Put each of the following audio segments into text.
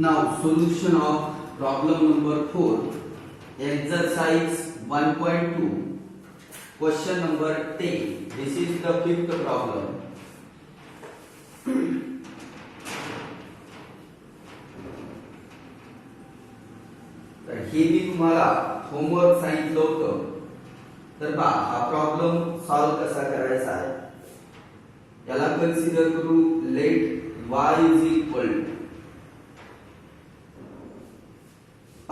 Now solution of problem number 4, exercise 1.2, question number 10. This is the fifth problem. तर हे मी तुम्हाला homework सांगितलं होतं. तर पहा हा प्रॉब्लेम सॉल्व कसा करायचा आहे याला कन्सिडर करू. Let y is equal to,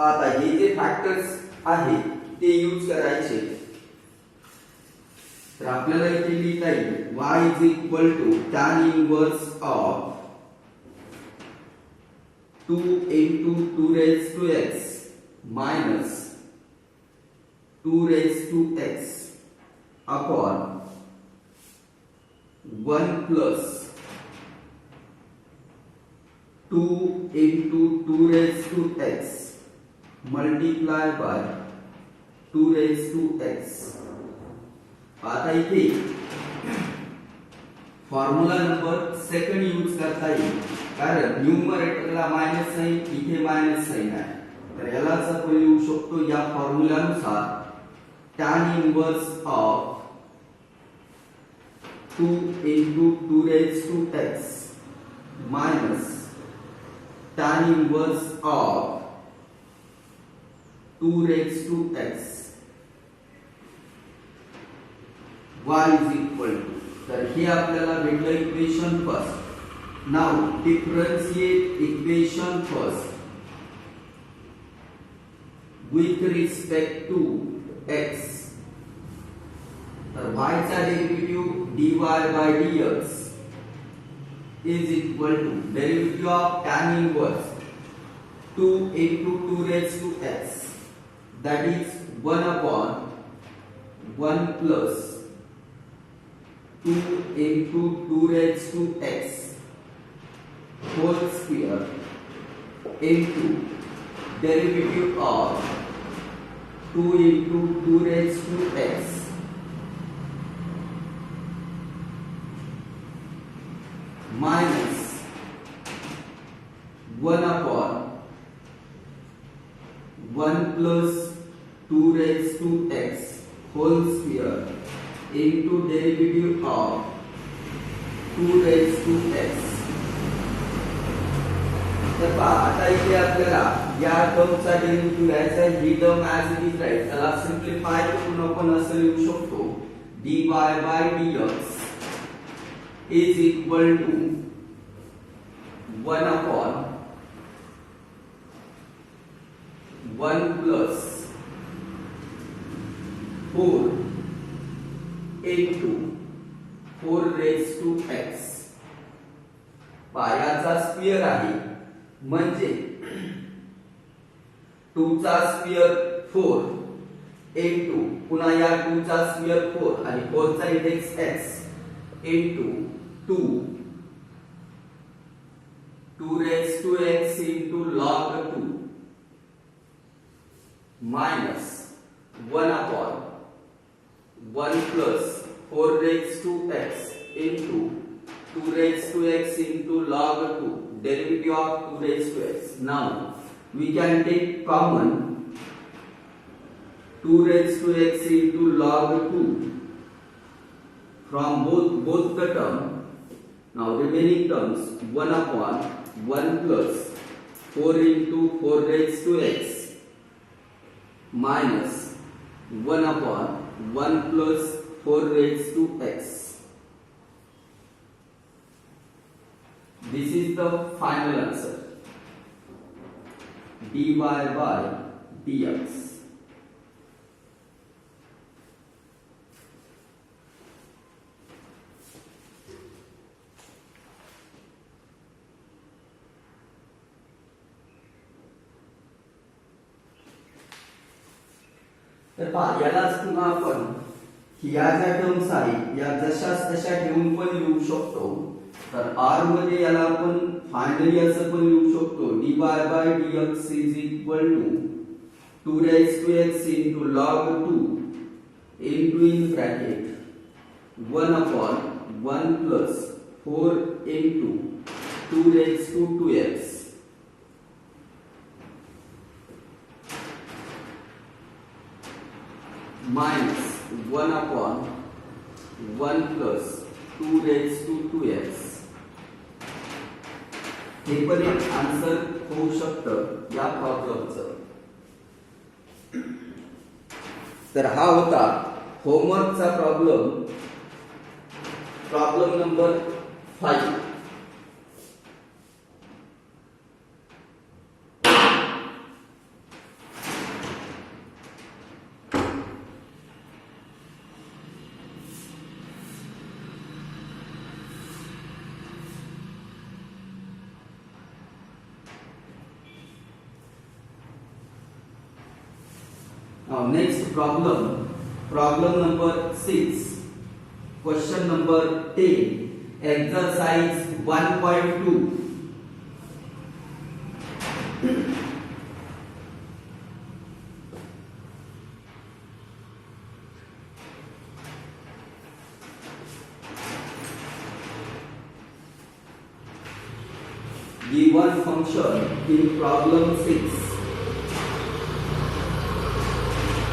आता हे जे फॅक्टर्स आहे ते यूज करायचे. तर आपल्याला इथे लिहिता येईल y is equal to tan inverse of 2 into 2 raised to x minus 2 raised to x upon 1 plus 2 into 2 raised to x multiply by 2 raised to x. आता इथे फॉर्म्युला नंबर सेकंड यूज करता येईल कारण न्यूमरेटरला मायनस साइन, इथे minus sign आहे. तर यालाच आपण लिहू शकतो या फॉर्म्युलानुसार tan inverse of 2 into 2 raised to x minus tan inverse of 2 raised to x y is equal to. तर हे आपल्याला भेटलं equation first. Now differentiate equation first with respect to x. तर y चा derivative dy by dx is equal to derivative of tan inverse 2 into 2 raised to x, that is 1 upon 1 plus 2 into 2 raised to x whole square into derivative of 2 into 2 raised to x minus 1 upon 1 plus 2 raised to x whole square into derivative of 2 raised to x. तर पहा आता इथे आपल्याला या टर्मचा derivative घ्यायचा आहे. ही term as it is right, त्याला सिम्प्लिफाय करून आपण असं लिहू शकतो dy by dx is equal to 1 upon 1 plus 4 into 4 raised to x. पायाचा स्क्वेअर आहे म्हणजे 2 चा स्क्वेअर 4 into पुन्हा या 2 चा स्क्वेअर 4 आणि 4 चा index x into 2 raised to x into log 2 minus 1 upon 1 plus 4 raised to x into 2 raised to x into log 2 derivative of 2 raised to x. Now we can take common 2 raised to x into log 2 from both the term. Now remaining terms 1 upon 1 plus 4 into 4 raised to x minus 1 upon 1 plus 4 raised to x. This is the final answer. dy by dx. तर पहा यालाच पुन्हा आपण या ज्या terms आहे या जशाच तशा ठेवून पण लिहू शकतो. तर r मध्ये याला आपण फायनली असं पण लिहू शकतो dy by dx is equal to 2 raised to x into log 2 into in bracket 1 upon 1 plus 4 into 2 raised to 2x minus 1/1 plus 2^2x हे पण एक आन्सर होऊ शकतं या प्रॉब्लेमचं. तर हा होता होमवर्कचा problem number 5. Now next problem number 6, question number 10, exercise 1.2. Given function in problem 6,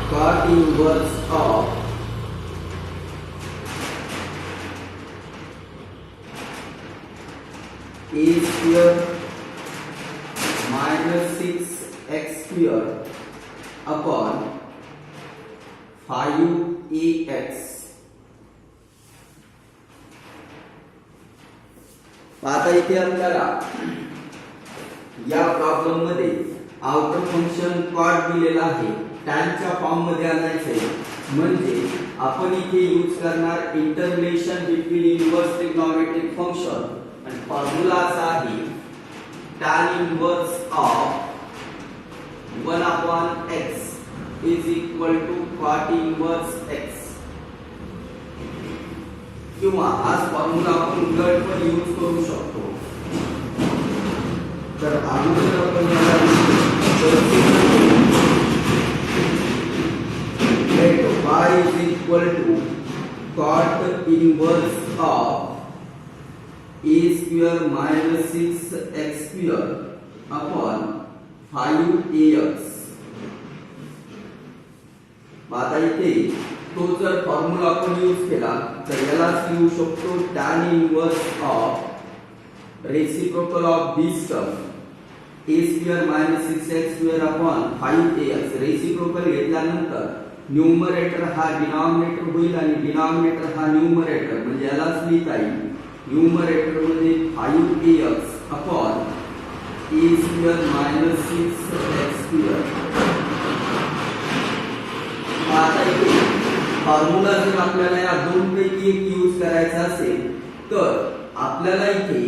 cot inverse of a square minus 6x square upon 5ax. आता इथे आपल्याला या प्रॉब्लेम मध्ये आउटर फंक्शन कॉट दिलेला आहे, टॅनच्या फॉर्म मध्ये आणायचे म्हणजे आपण इथे यूज करणार interrelation between inverse trigonometric function आणि फॉर्म्युला असा आहे tan inverse of 1/x is equal to cot inverse x. किंवा हाच फॉर्म्युला आपण उलट पण यूज करू शकतो. तर अगोदर आपण याला y is equal to cot inverse of a square minus 6x square upon 5ax. आता इथे तो जर फॉर्म्युला आपण यूज केला तर यालाच लिहू शकतो tan inverse of reciprocal of this term a square minus 6x square upon 5ax. Reciprocal घेतल्यानंतर न्यूमरेटर हा डिनॉमिनेटर होईल आणि डिनॉमिनेटर हा न्यूमरेटर म्हणजे यालाच लिहिता येईल न्यूमरेटर मध्ये 5ax upon a square minus 6x square. आता इथे फॉर्म्युला जर आपल्याला या दोन पैकी एक यूज करायचा असेल तर आपल्याला इथे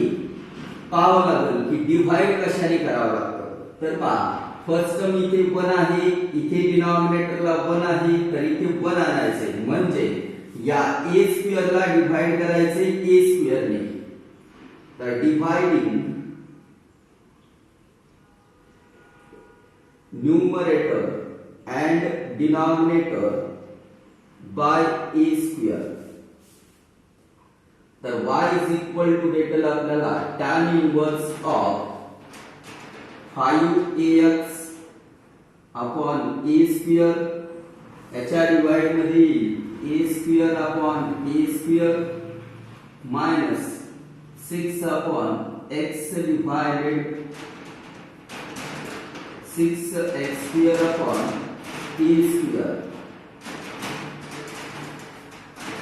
पाहावं लागेल की डिव्हाइड कशाने करावं लागतं. तर पहा, फर्स्ट टर्म इथे 1 आहे, इथे डिनॉमिनेटरला 1 आहे, तर इथे 1 आणायचे म्हणजे या a स्क्वेअर ला डिव्हाइड करायचे a स्क्वेअर ने. तर डिव्हाइडिंग numerator and denominator by a square. तर y is equal to भेटेल आपल्याला tan inverse of 5ax upon a square. याच्या डिवाइड मध्ये a square upon a square minus 6 upon x divided 6x square upon a square.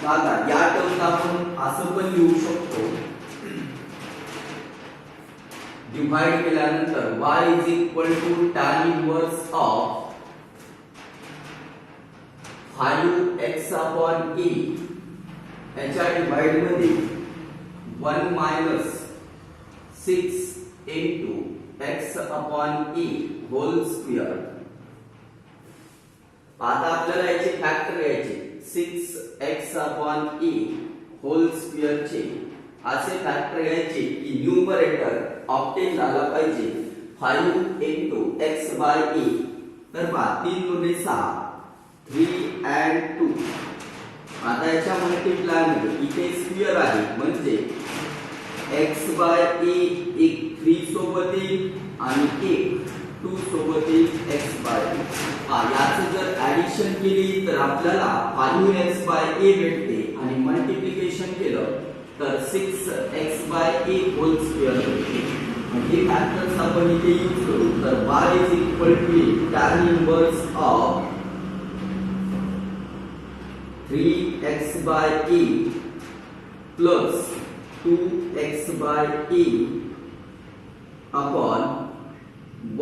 बघा या term आपण असं पण लिहू शकतो डिवाइड केल्यानंतर y is equal to tan inverse of 5x upon a. याच्या डिवाइड मध्ये 1 minus 6 into x upon a whole square. आता आपल्याला याचे फॅक्टर घ्यायचे 6x upon a whole square चे असे फॅक्टर घ्यायचे की न्यूमरेटर ऑब्टेन झाला पाहिजे 5 into x by a. तर पहा 3 गुणे 6 3 and 2. आता याच्या मल्टिप्लाय मध्ये इथे स्क्वेअर आहे म्हणजे x by a एक 3 सोबत येईल आणि 1 2 सोबत येईल x बाय याचं जर ऍडिशन केली तर आपल्याला 5x बाय a भेटते आणि मल्टिप्लिकेशन केलं तर 6x bye a whole square भेटते. हे फॅक्टर्स आपण इथे यूज करू. तर y is equal to tan inverse of 3x by a plus 2x by a upon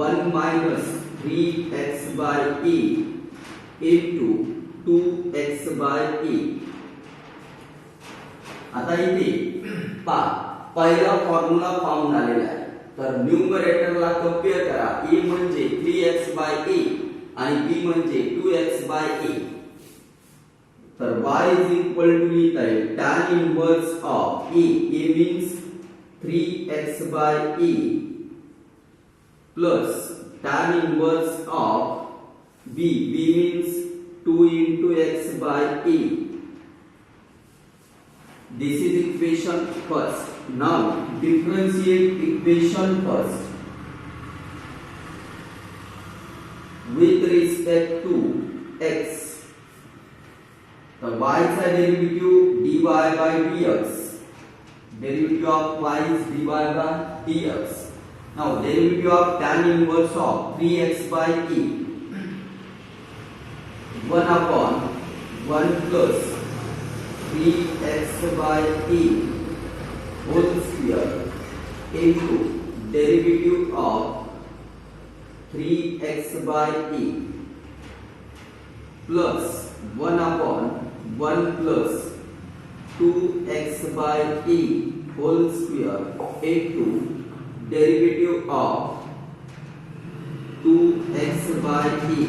1 minus 3x by a into 2x by a. आता इथे पहिला फॉर्म्युला फॉर्म झालेला आहे. तर न्यूमरेटरला कंपेअर करा. a म्हणजे 3x by a आणि b म्हणजे 2x by a. तर y is equal to लिहिता येईल tan inverse of a. a means 3x by a plus tan inverse of b. b means 2 into x by a. This is equation first. Now differentiate equation first with respect to x. The y चा derivative dy by dx. Derivative of y is dy by dx. Now derivative of tan inverse of 3x by a. 1 upon 1 plus 3x by a whole square into derivative of 3x by a plus 1 upon 1 plus 2x by a whole square into derivative of 2x by a.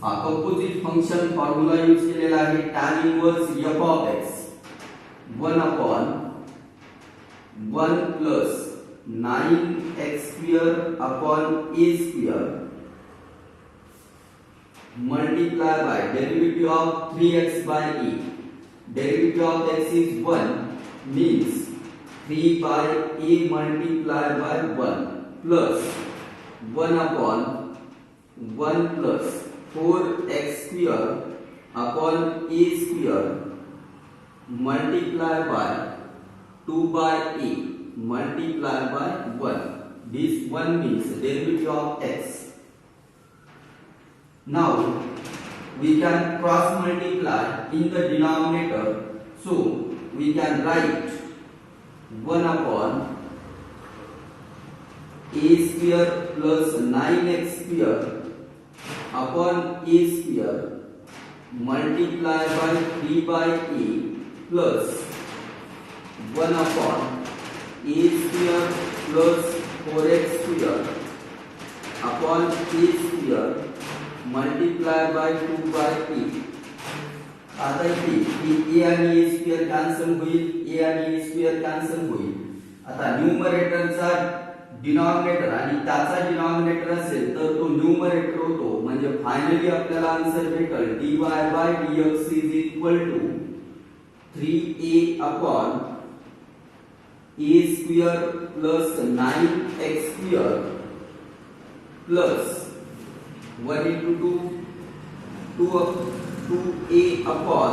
Composite function formula use केलेला आहे. tan inverse f of x 1 upon 1 plus 9x square upon a square multiply by derivative of 3x by a. Derivative of x is 1 means 3 by a multiplied by 1 plus 1 upon 1 plus 4x square upon a square multiplied by 2 by a multiplied by 1. This 1 means derivative of x. Now we can cross multiply in the denominator, so we can write 1 upon a square plus 9x square upon a square multiplied by 3 by a plus 1 upon a square plus 4x square upon a square multiplied by 2 by a. आता इथे a आणि a square cancel होईल, a आणि a square cancel होईल. आता न्यूमरेटरचा denominator आणि त्याचा denominator असेल तर तो न्यूमरेटर होतो. म्हणजे फायनली आपल्याला आन्सर भेटेल dy by dx is equal to 3a upon a square plus 9x square plus 1 into 2a upon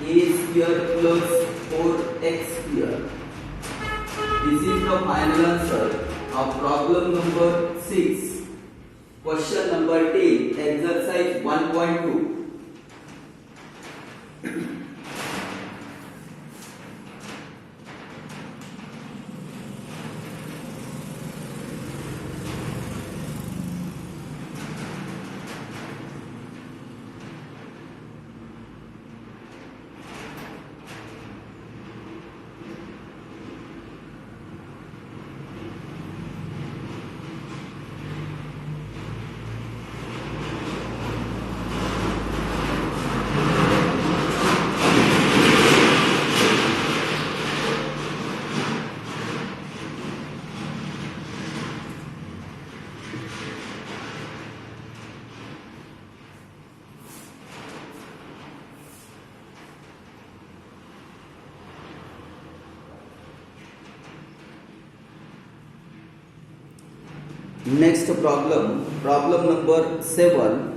a square plus 4x square. This is the final answer of problem number 6. Question number 10, exercise 1.2. Next problem number 7.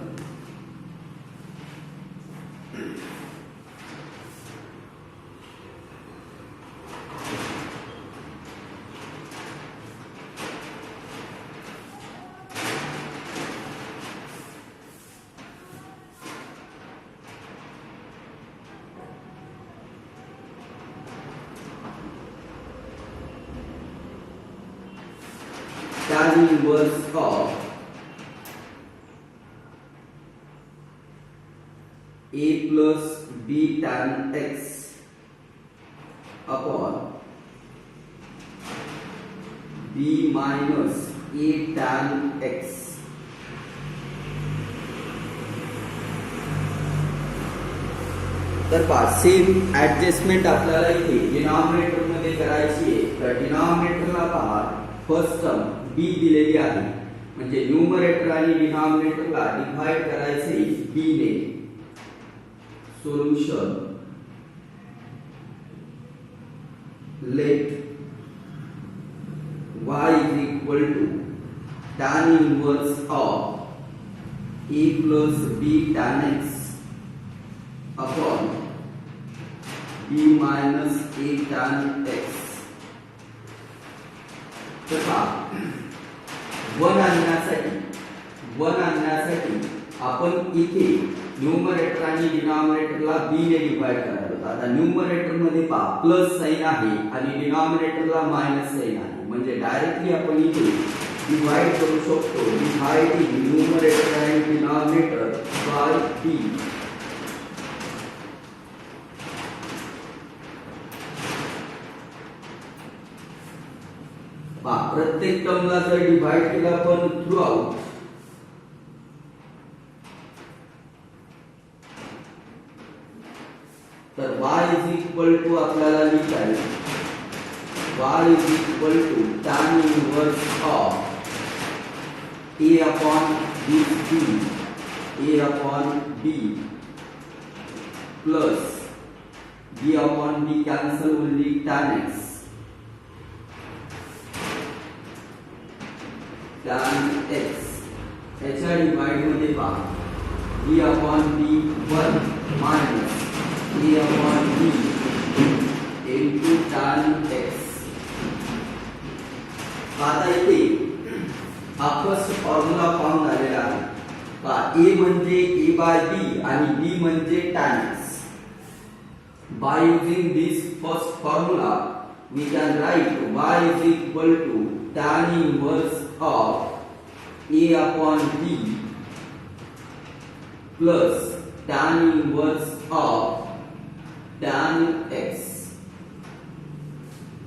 Tan inverse of a plus b tan x upon b minus a tan x. तर पहा same adjustment आपल्याला इथे denominator मध्ये करायची आहे. तर डिनॉमिनेटरला पहा first term b दिलेली आहे, म्हणजे न्यूमरेटर आणि डिनॉमिनेटरला डिवाइड करायचे b ने. Solution let y is equal to tan inverse of a plus b tan x upon b minus a tan x. तथा वन आणण्यासाठी आपण इथे न्यूमरेटर आणि डिनॉमिनेटरला b ने डिवाइड करायला. आता न्यूमरेटर मध्ये पहा प्लस साइन आहे आणि डिनॉमिनेटरला मायनस साइन आहे, म्हणजे डायरेक्टली आपण इथे डिवाइड करू शकतो. डिवाइडिंग न्यूमरेटर आणि डिनॉमिनेटर बाय b. प्रत्येक टर्मला जर डिवाइड केला पण थ्रू आउट, तर y इज इक्वल टू आपल्याला लिहिता येईल y is equal to tan inverse of a upon b plus b upon b cancel only tan x tan x. याच्या डिवाइड मध्ये पहा b upon b 1 minus a upon b into tan x. आता इथे हा first formula form झालेला आहे. a म्हणजे a bye b आणि b म्हणजे tan x. By using this first formula we can write y is equal to tan inverse of a upon b plus tan inverse of tan x.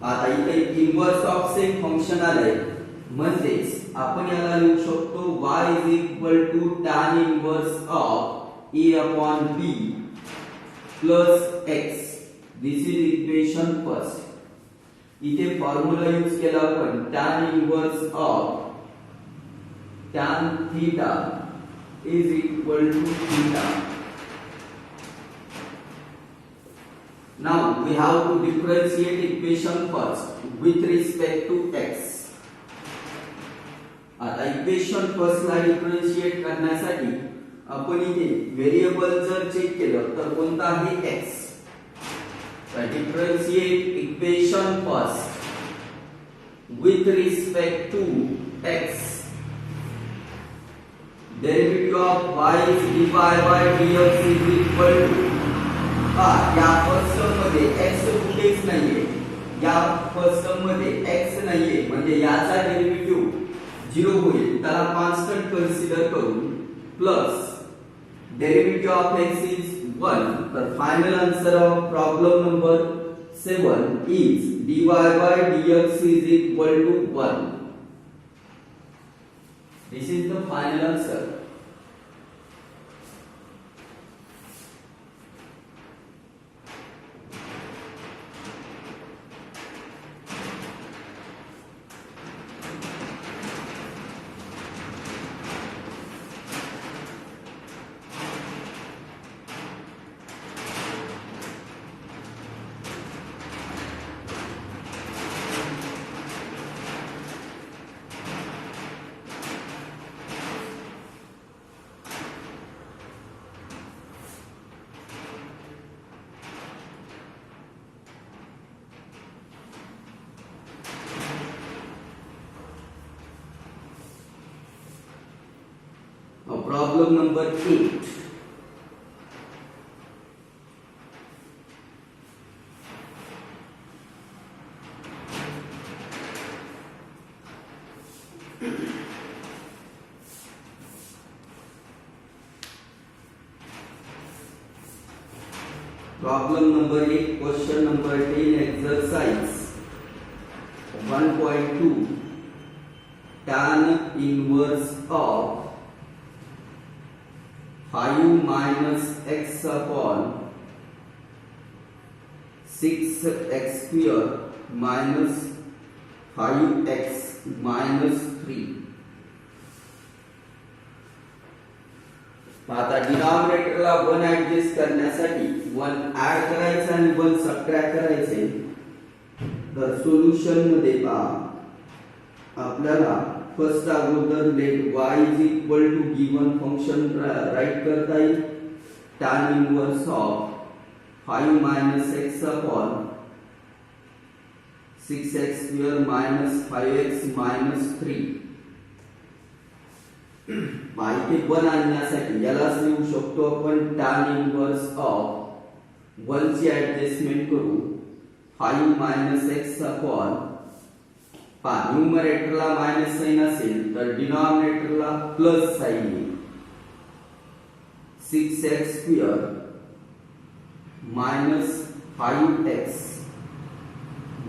आता इथे inverse of same function आले, म्हणजेच आपण याला लिहू शकतो y is equal to tan inverse of a upon b plus x. This is equation first. इथे formula use केला आपण tan inverse of tan theta is equal to theta. Now we have to differentiate equation first with respect to x. आता equation first ला differentiate करण्यासाठी आपण इथे variable जर check केलं तर कोणता आहे x. तर differentiate equation first with respect to x. Derivative of y is dy by dx is equal to या फर्स्ट टर्म मध्ये x कुठेच नाहीये, या फर्स्ट टर्म मध्ये x नाहीये, म्हणजे याचा डेरिव्हेटिव्ह 0 होईल. त्याला कॉन्स्टंट कन्सिडर करून plus derivative of x is 1. तर final answer of problem number 7 is dy by dx is equal to 1. This is the final answer. Problem number 8. Problem number 8, question number 10, exercise 1.2. Tan inverse of 5 minus x upon 6x square minus 5x minus 3. आता डिनॉमिनेटरला 1 adjust करण्यासाठी 1 add करायचं आणि 1 subtract करायचे. तर solution मध्ये पहा आपल्याला first अगोदर let y is equal to given function write करता येईल. tan inverse of 5 minus x upon 6x square minus 5x minus 3. माहिती 1 आणण्यासाठी यालाच लिहू शकतो आपण tan इनवर्स ऑफ 1 ची ऍडजस्टमेंट करू 5 मायनस x अपॉन न्यूमरेटरला मायनस साइन असेल तर डिनॉमिनेटरला प्लस साइन येईल. 6x square minus 5x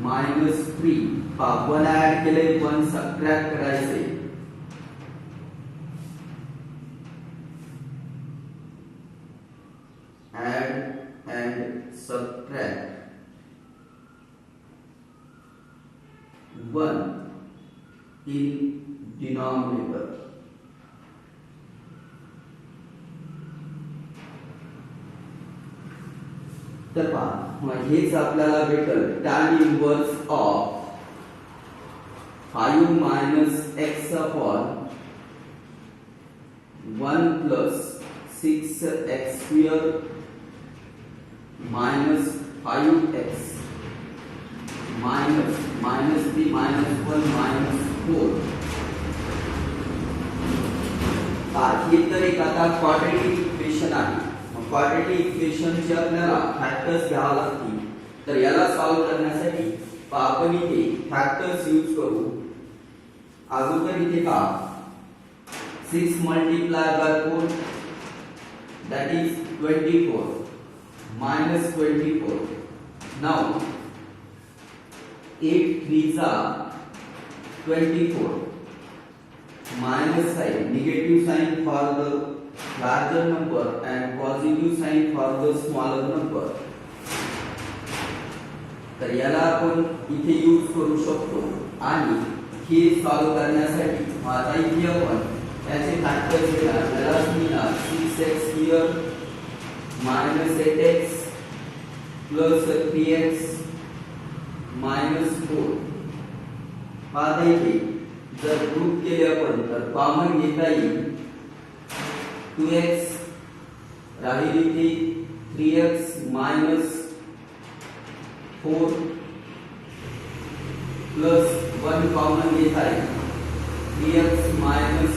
minus 3. 1 add केले 1 सबट्रॅक्ट करायचे. Add and subtract 1 in denominator. तर पहा हेच आपल्याला भेटल tan inverse of 5 minus x upon 1 plus 6x square minus 5x minus 3 minus 1 minus 4. हे तर एक आता क्वाड्रेटिक इक्वेशन आहे. क्वाड्रेटिक इक्वेशनचे आपल्याला फॅक्टर्स घ्यावे लागतील. तर याला सॉल्व्ह करण्यासाठी आपण इथे फॅक्टर्स यूज करू. अगोदर इथे पहा 6 multiply by 4 that is 24 minus 24. Now 8 3s are 24 minus sign, negative sign for the larger number and positive sign for the smaller number. तर याला आपण इथे यूज करू शकतो आणि हे सॉल्व्ह करण्यासाठी आता इथे आपण याचे फॅक्टर्स घेणार. त्याला मिळणार 6x square minus 8x plus 3x minus 4. आता इथे जर ग्रुप केले आपण तर कॉमन घेता येईल 2x राहील इथे 3x मायनस 4 प्लस 1 कॉमन घेता येईल 3x मायनस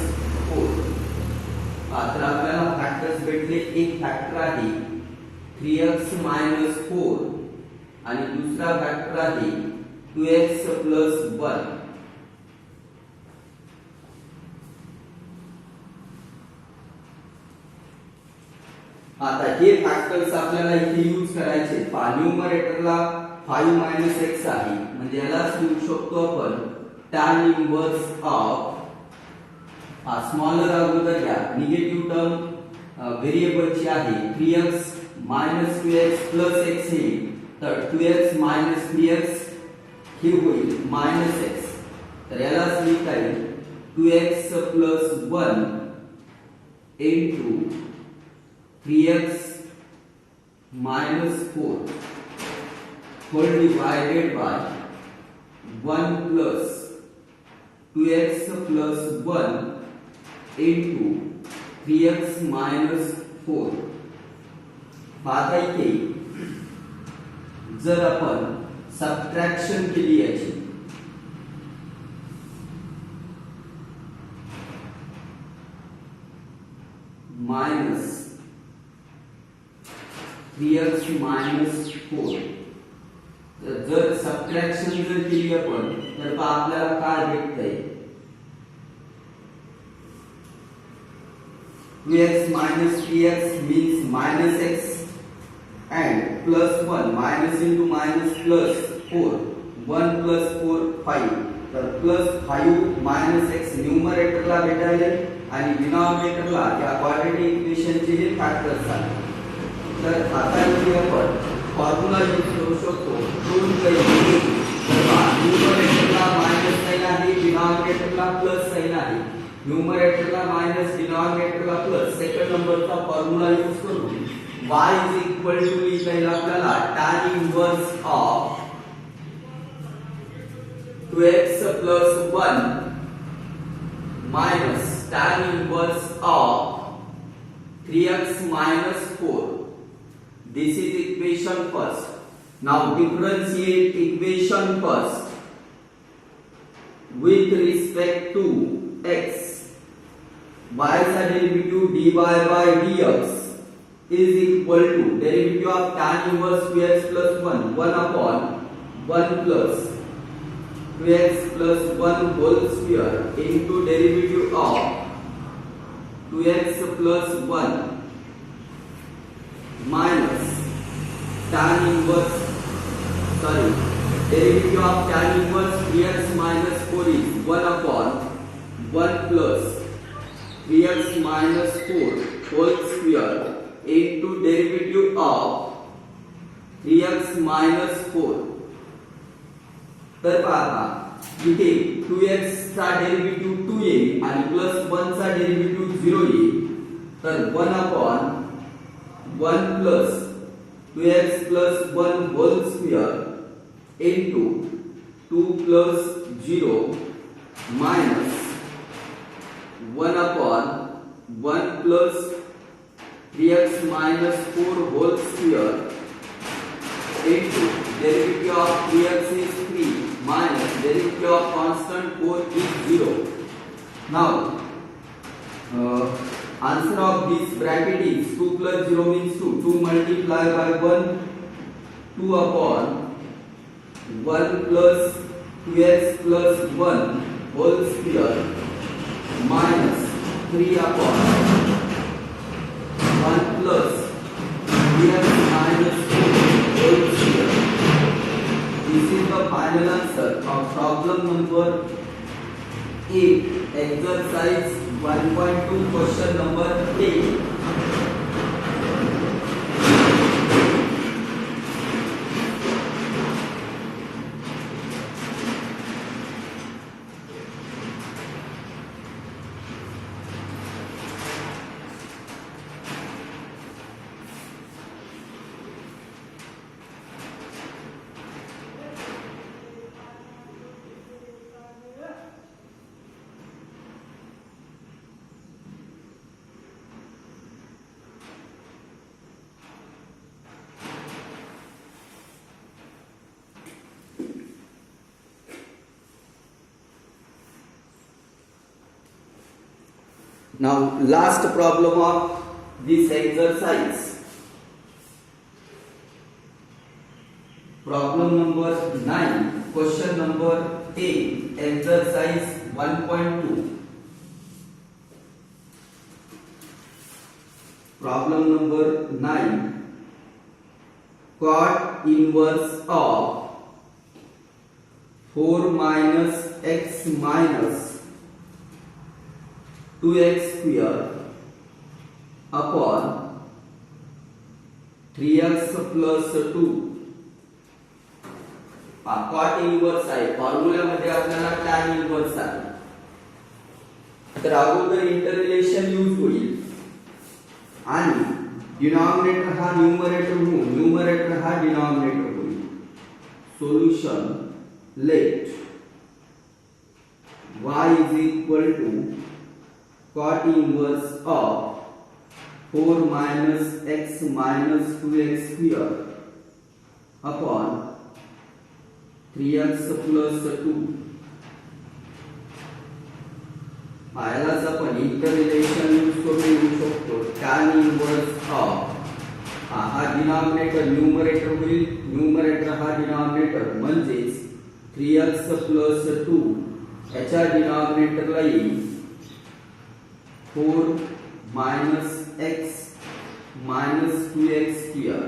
4. तर आपल्याला फॅक्टर्स भेटले. एक फॅक्टर आहे 3x मायनस 4 आणि दुसरा फॅक्टर आहे 2x प्लस 1. आता हे फॅक्टर्स आपल्याला इथे यूज करायचे. न्यूमरेटरला 5 मायनस x आहे म्हणजे यालाच लिहू शकतो आपण tan इनवर्स ऑफ स्मॉलर अगोदर घ्या. निगेटिव्ह टर्म व्हेरिएबलची आहे 3x minus 2x plus x येईल. तर 2x मायनस 3x हे होईल मायनस x. तर यालाच लिहिता येईल 2x plus 1 into 3x minus 4 whole divided by 1 plus 2x plus 1 into 3x minus 4. आता इथे जर आपण सबट्रॅक्शन केली याची मायनस 3x मायनस 4. तर जर सबट्रॅक्शन जर केली आपण तर आपल्याला काय भेटतंय 2x minus 3x means minus x and plus 1 minus into minus plus 4 1 plus 4 5. तर plus 5 minus x न्यूमरेटर ला भेटायले आणि डिनॉमिनेटर ला या क्वाड्रॅटिक इक्वेशनचे हे फॅक्टर्स आहेत. तर आता इथे आपण फॉर्म्युला यूज करू शकतो. दोन काही न्यूमरेटरला मायनस साइन आहे, डिनॉमिनेटरला प्लस साइन आहे. न्यूमरेटरला मायनस, डिनॉमिनेटरला प्लस. सेकंड नंबरचा फॉर्म्युला यूज करू y is equal to लिहिता येईल आपल्याला tan inverse of 2x plus 1 minus tan inverse of 3x minus 4. This is equation first. Now differentiate equation first with respect to x. Y चा derivative dy by dx is equal to derivative of tan inverse 2x plus 1 1 upon 1 plus 2x plus 1 whole square into derivative of 2x plus 1 minus tan inverse derivative of tan inverse 3x minus 4 is 1 upon 1 plus 3x minus 4 whole square into derivative of 3x minus 4. तर पहा इथे 2x चा derivative 2 येईल आणि plus 1 चा derivative 0 येईल. तर 1 upon 1 plus 2x plus 1 whole square into 2 plus 0 minus 1 upon 1 plus 3x minus 4 whole square into derivative of 3x is 3 minus derivative of constant 4 is 0. Now answer of this bracket is 2 plus 0 means 2. 2 multiplied by 1 2 upon 1 plus 2x plus 1 whole square minus 3 upon 1 plus 3x minus 4 whole square. This is the final answer of problem number 8, exercise 1.2, question number 8. Now last problem of this exercise, problem number 9, question number 8, exercise 1.2. Problem number 9, cot inverse of 4 minus x minus 2x square upon 3x plus 2. Cot inverse आहे. फॉर्म्युल्यामध्ये आपल्याला tan inverse आहे. तर अगोदर इंटररिलेशन use होईल आणि denominator हा numerator होऊन न्यूमरेटर हा डिनॉमिनेटर होईल. Solution let y is equal to cot inverse of 4 minus x minus 2x square upon 3x plus 2 यालाच आपण इंटररिलेशन यूज करून लिहू शकतो tan इनवर्स ऑफ हा डिनॉमिनेटर न्यूमरेटर होईल, न्यूमरेटर हा डिनॉमिनेटर म्हणजेच 3x प्लस 2 याच्या डिनॉमिनेटरला येईल 4 minus x minus 2x square.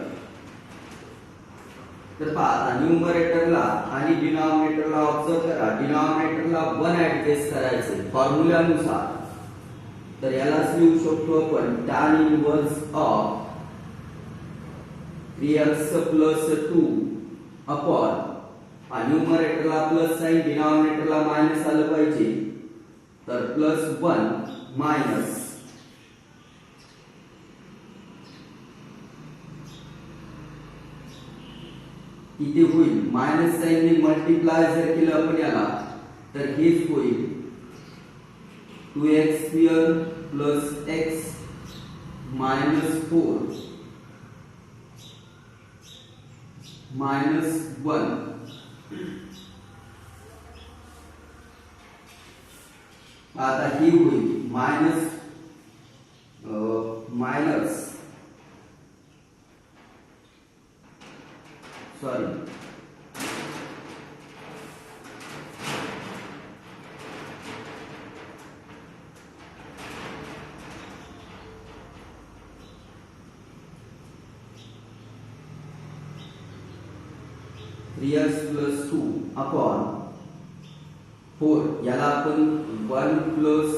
तर पहा न्यूमरेटरला आणि डिनॉमिनेटरला ऑब्झर्व करा, डिनॉमिनेटरला 1 ऍडजस्ट करायचे फॉर्म्युल्यानुसार. तर यालाच लिहू शकतो आपण tan inverse of 3x plus 2 upon न्यूमरेटरला प्लस साइन डिनॉमिनेटरला मायनस आलं पाहिजे, तर प्लस 1 मायनस इथे होईल मायनस साइन ने मल्टिप्लाय जर केलं आपण याला तर हेच होईल 2x square plus x minus 4 minus 1. आता ही होईल minus minus sorry 3x plus 2 upon 4 याला आपण 1 plus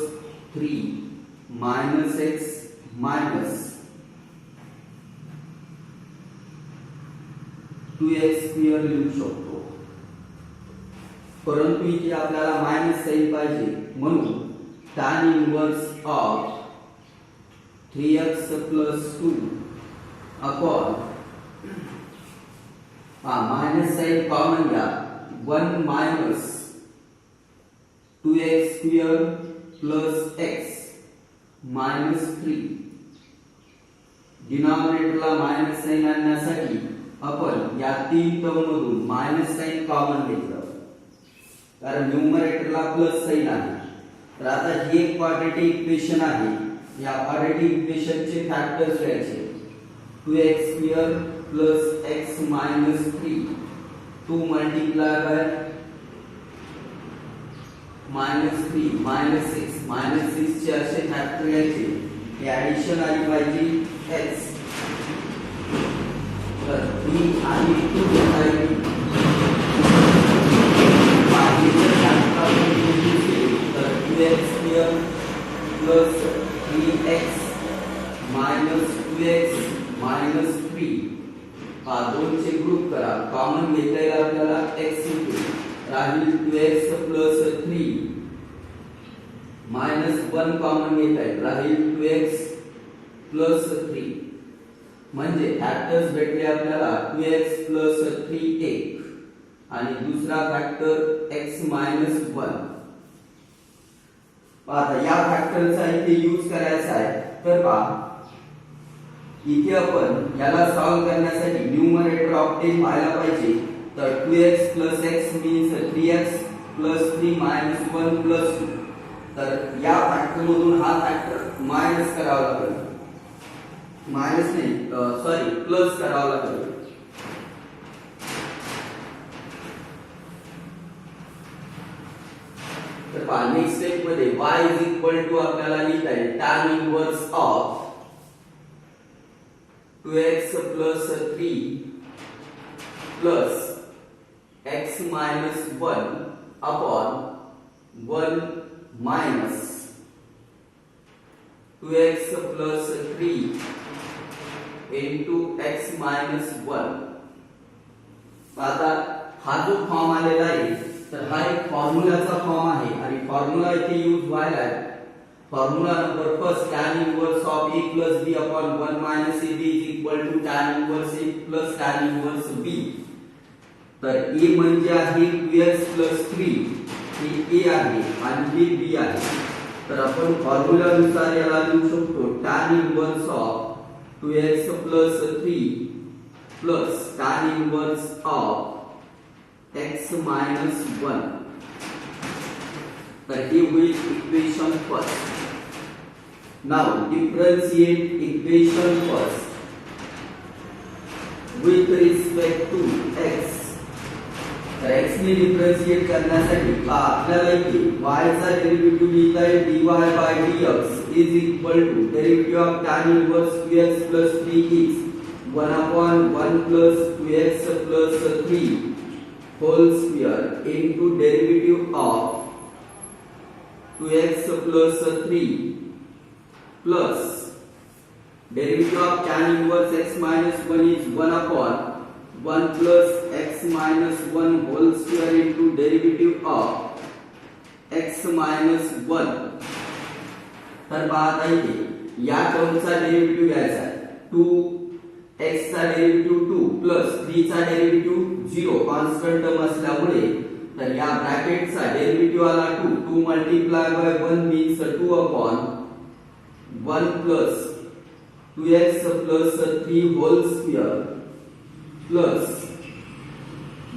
3 minus x minus 2x square लिहू शकतो. परंतु इथे आपल्याला मायनस साइन पाहिजे म्हणून tan inverse of 3x plus 2 upon minus sign common घ्या 1 minus 2x square plus x minus 3. डिनॉमिनेटरला माइनस साइन आणण्यासाठी आपण या तीन टर्म मधून माइनस साइन कॉमन घेतलं कारण न्यूमरेटरला प्लस साइन आहे. तर आता ही एक क्वाड्रेटिक इक्वेशन आहे, या क्वाड्रेटिक इक्वेशनचे फॅक्टर्स घ्यायचे 2x square plus x minus 3 2 multiply by minus 3 minus 6 चे असे फॅक्टर घ्यायचे. हे ऍडिशन आली पाहिजे x तर 3 आणि 2 पाहिजे बाकीचे फॅक्टर तर 2x square plus 3x minus 2x minus 3 दोन चे ग्रुप करा, कॉमन घेता येईल आपल्याला x इनटू राहील 2x प्लस 3 माइनस 1 कॉमन घेता येईल राहील 2x प्लस 3 म्हणजे फॅक्टर्स भेटले आपल्याला 2x प्लस 3 एक आणि दुसरा फॅक्टर x माइनस 1. आता या फॅक्टरचा इथे यूज करायचा आहे. तर पहा इथे आपण याला सॉल्व करण्यासाठी न्यूमरेटर ऑब्टेन व्हायला पाहिजे. तर 2x plus x means 3x plus 3 minus 1 plus 2. तर या फॅक्टर मधून हा फॅक्टर मायनस करावा लागेल, मायनस नाही सॉरी प्लस करावा लागेल. तर पहा नेक्स्ट स्टेप मध्ये y इज इक्वल टू आपल्याला लिहिता येईल tan inverse of 2x plus 3 plus x minus 1 upon 1 minus 2x plus 3 into x minus 1. आता हा जो फॉर्म आलेला आहे तर हा एक फॉर्म्युलाचा फॉर्म आहे आणि फॉर्म्युला इथे यूज व्हायला आहे. Formula number first tan inverse of a plus b upon 1 minus ab is equal to tan inverse a plus tan inverse b. तर a म्हणजे आहे 2x plus 3 हे a आहे आणि हे b आहे. तर आपण फॉर्म्युला नुसार याला लिहू शकतो tan inverse of 2x plus 3 plus tan inverse of x minus 1. तर हे होईल equation first. Now differentiate equation first with respect to x. तर x ने डिफरन्शिएट करण्यासाठी आपल्याला इथे y चा डेरिव्हेटिव्ह लिहिता येईल dy by dx is equal to derivative of tan inverse 2x plus 3x 1 upon 1 plus 2x plus 3 whole square into derivative of 2x plus 3 plus derivative of tan inverse x minus 1 is 1 upon 1 plus x minus 1 whole square into derivative of x minus 1. तर पाहता इथे या टर्मचा derivative घ्यायचा आहे 2x चा derivative 2 plus 3 चा derivative 0 constant term असल्यामुळे तर या ब्रॅकेटचा डेरिव्हेटिव्ह आला 2 2 multiply by 1 means 2 upon 1 plus 2x plus 3 whole square plus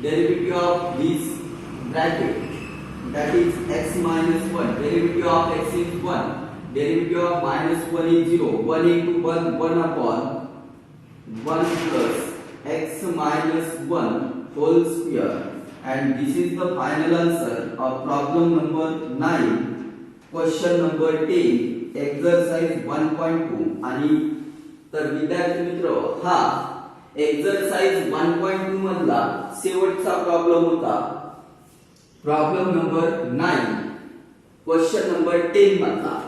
derivative of this bracket that is x minus 1 derivative of x is 1 derivative of minus 1 is 0 1 into 1 1 upon 1 plus x minus 1 whole square and this is the final answer of problem number 9 question number 10 exercise 1.2 आणि तर विद्यार्थी मित्र हा exercise 1.2 मधला शेवटचा problem होता problem number 9 question number 10 मधला.